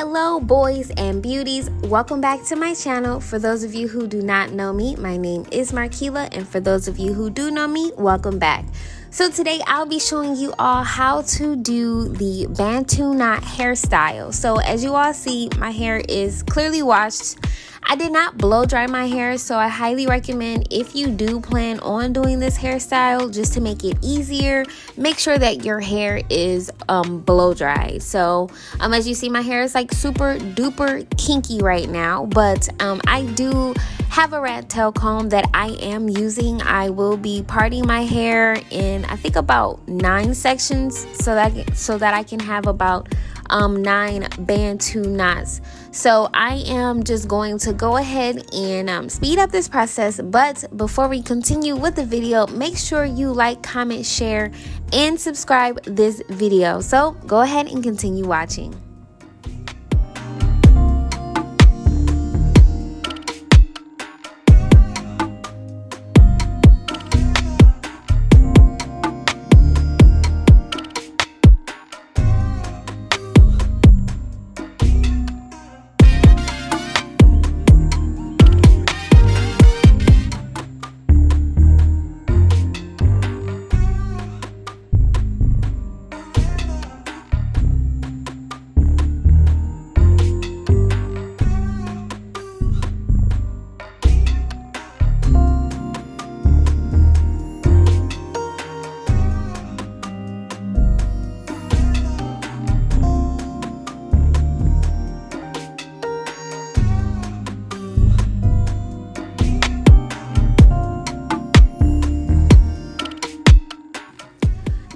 Hello boys and beauties, welcome back to my channel. For those of you who do not know me, my name is Markela, and for those of you who do know me, welcome back. So today I'll be showing you all how to do the Bantu knot hairstyle. So as you all see, my hair is clearly washed. I did not blow dry my hair, so I highly recommend, if you do plan on doing this hairstyle, just to make it easier, make sure that your hair is blow dried. So as you see, my hair is like super duper kinky right now, but I do have a rat tail comb that I am using. I will be parting my hair in I think about 9 sections so that I can have about 9 Bantu knots. So I am just going to go ahead and speed up this process. But before we continue with the video, make sure you like, comment, share, and subscribe this video. So go ahead and continue watching.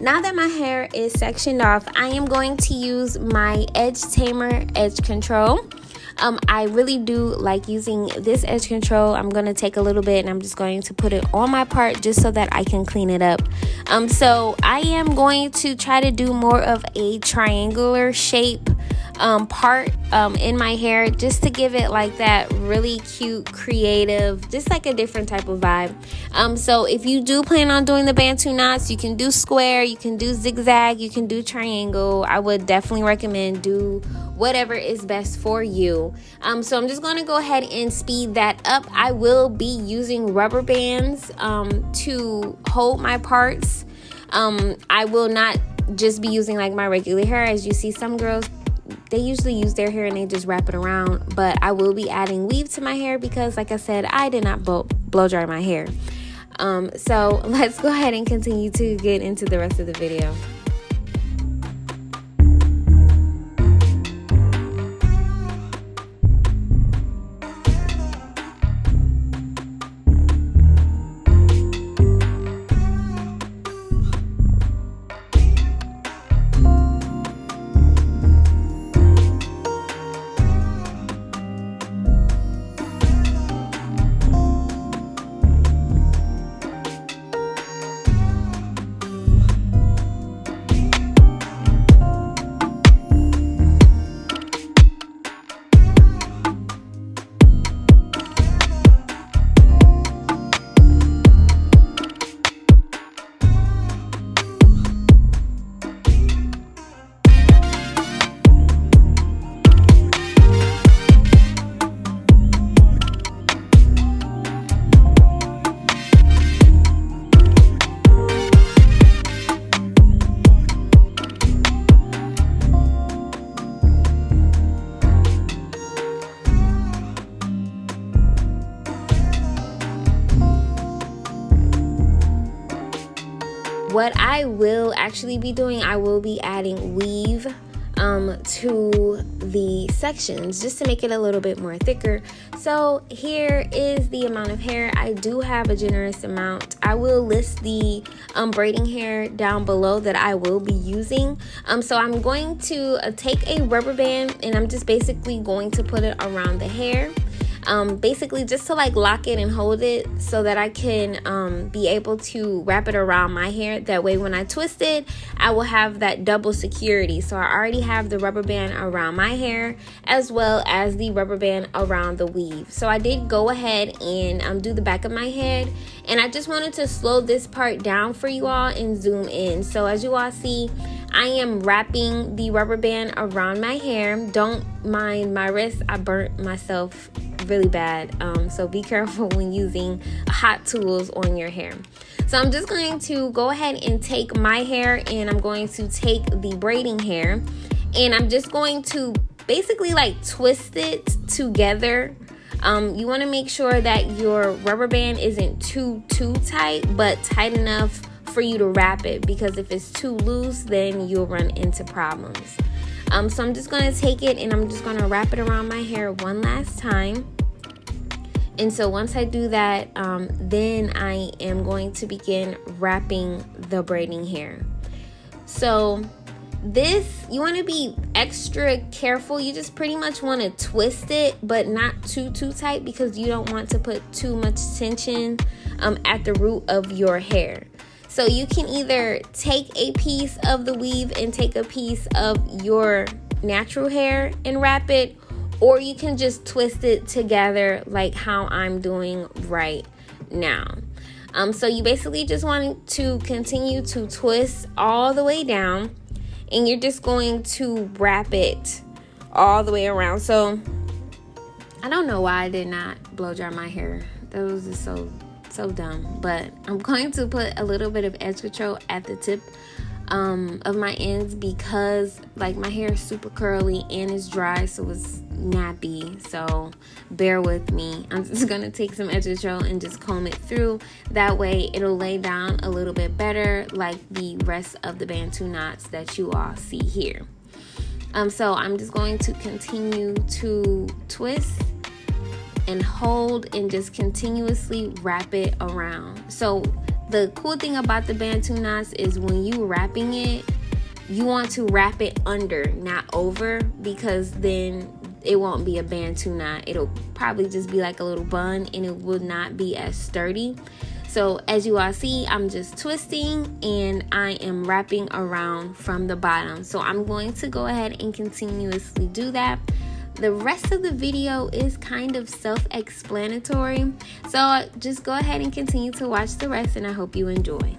Now that my hair is sectioned off, I am going to use my Tamer edge control. I really do like using this edge control. I'm going to take a little bit and I'm just going to put it on my part just so that I can clean it up. So I am going to try to do more of a triangular shape part in my hair, just to give it like that really cute, creative, just like a different type of vibe. So if you do plan on doing the Bantu knots, you can do square, you can do zigzag, you can do triangle. I would definitely recommend do whatever is best for you. So I'm just going to go ahead and speed that up. I will be using rubber bands to hold my parts. I will not just be using like my regular hair. As you see, some girls, they usually use their hair and they just wrap it around, but I will be adding weave to my hair because, like I said, I did not blow dry my hair. So let's go ahead and continue to get into the rest of the video. What I will actually be doing, I will be adding weave to the sections just to make it a little bit more thicker. So here is the amount of hair. I do have a generous amount. I will list the braiding hair down below that I will be using. So I'm going to take a rubber band and I'm just basically going to put it around the hair. Basically just to like lock it and hold it so that I can be able to wrap it around my hair. That way when I twist it, I will have that double security. So I already have the rubber band around my hair as well as the rubber band around the weave. So I did go ahead and do the back of my head, and I just wanted to slow this part down for you all and zoom in. So as you all see, I am wrapping the rubber band around my hair. Don't mind my wrist. I burnt myself really bad. So be careful when using hot tools on your hair. So I'm just going to go ahead and take my hair, and I'm going to take the braiding hair, and I'm just going to basically like twist it together. You want to make sure that your rubber band isn't too tight, but tight enough for you to wrap it, because if it's too loose, then you'll run into problems. So I'm just going to take it and I'm just going to wrap it around my hair one last time. And so once I do that, then I am going to begin wrapping the braiding hair. So this, you want to be extra careful. You just pretty much want to twist it, but not too tight, because you don't want to put too much tension at the root of your hair. So you can either take a piece of the weave and take a piece of your natural hair and wrap it, or you can just twist it together like how I'm doing right now. So you basically just want to continue to twist all the way down, and you're just going to wrap it all the way around. So I don't know why I did not blow dry my hair. That was just so dumb. But I'm going to put a little bit of edge control at the tip of my ends, because like my hair is super curly and it's dry, so it's nappy. So bear with me. I'm just gonna take some edge control and just comb it through. That way it'll lay down a little bit better, like the rest of the Bantu knots that you all see here. So I'm just going to continue to twist and hold and just continuously wrap it around. So the cool thing about the Bantu knots is when you wrapping it, you want to wrap it under, not over, because then it won't be a Bantu knot. It'll probably just be like a little bun, and it will not be as sturdy. So as you all see, I'm just twisting and I am wrapping around from the bottom. So I'm going to go ahead and continuously do that. The rest of the video is kind of self-explanatory, so just go ahead and continue to watch the rest, and I hope you enjoy.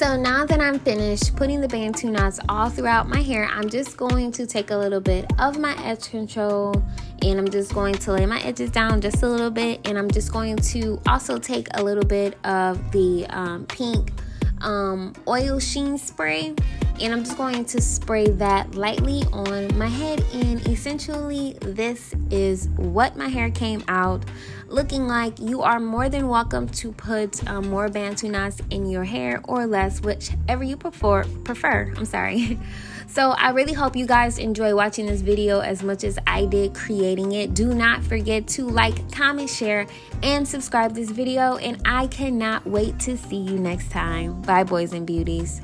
So now that I'm finished putting the Bantu knots all throughout my hair, I'm just going to take a little bit of my edge control and I'm just going to lay my edges down just a little bit, and I'm just going to also take a little bit of the pink oil sheen spray, and I'm just going to spray that lightly on my head. And essentially this is what my hair came out looking like. You are more than welcome to put more Bantu knots in your hair or less, whichever you prefer. I'm sorry. So I really hope you guys enjoy watching this video as much as I did creating it. Do not forget to like, comment, share, and subscribe this video, and I cannot wait to see you next time. Bye, boys and beauties.